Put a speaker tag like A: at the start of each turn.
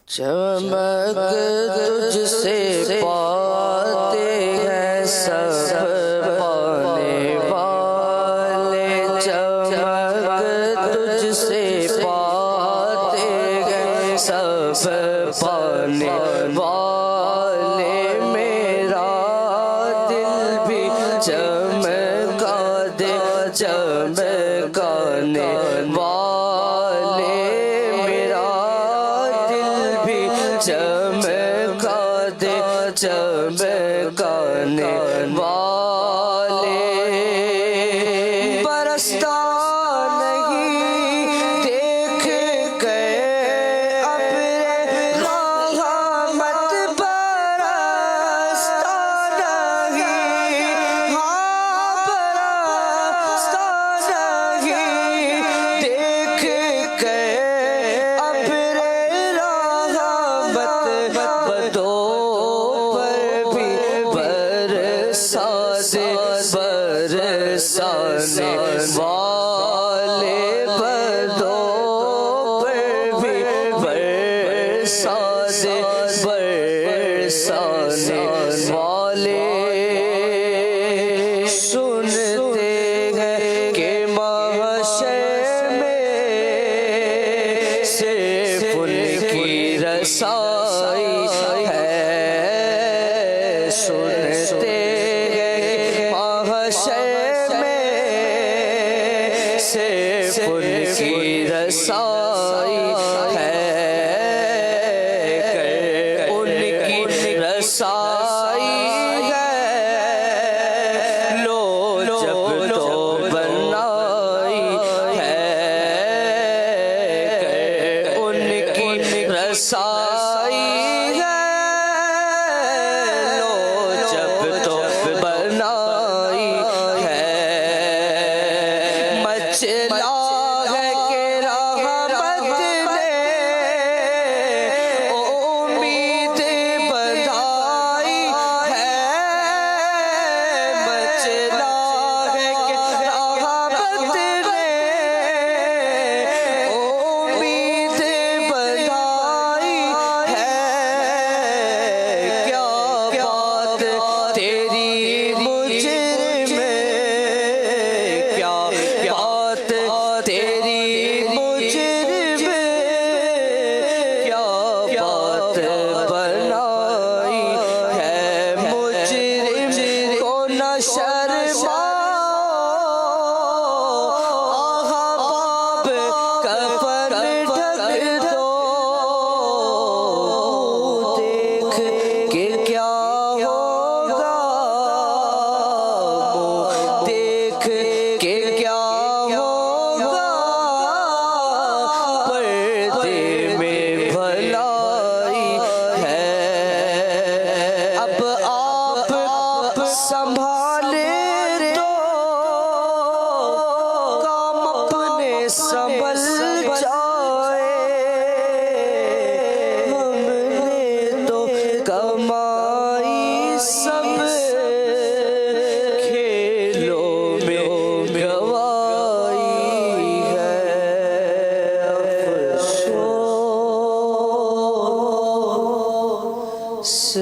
A: چمک تجھ سے پاتے ہیں سب پانے والے، چمک تجھ سے پاتے ہیں سب پانے والے، میرا دل بھی چمکا دے چمکانے والے، میرا دل بھی چمکا دے چمکانے والے، برستا نہیں دیکھ گئے ابر رحمت، برستا نہیں برستا نہیں دیکھ گئے ابر رحمت، بدوں پر بھی برسا دے برسانے والے، بدوں پر بھی برسا دے برسانے والے، سنتے ہیں کہ محشر میں صرف ان کی رسائی ہے، سنتے ہیں کہ محشر میں صرف ان کی رسائی ہے، ان کی رسائی ہے، لو جب تو بنائی ہے، ان کی رسائی ہے، لو جب تو بنائی ہے، مچلا ہے کہ رحمت نے امید بدھائی ہے، مچلا ہے کہ رحمت نے امید بدھائی ہے، کیا بات تیری مجرم میں، کیا بات تیری مجرم میں، کیا بات بنائی ہے، مجرم کو نہ شرما احباب کفن ڈھک دو، دیکھ کہ کیا ہوگا، دیکھ کہ کیا ہوگا، پردے میں بھلائی ہے، اب آپ سنبھالے تو کام اپنے سنبھل جائے، ہم نے تو کمائی سب کھیلوں میں گوائی ہے، افسوس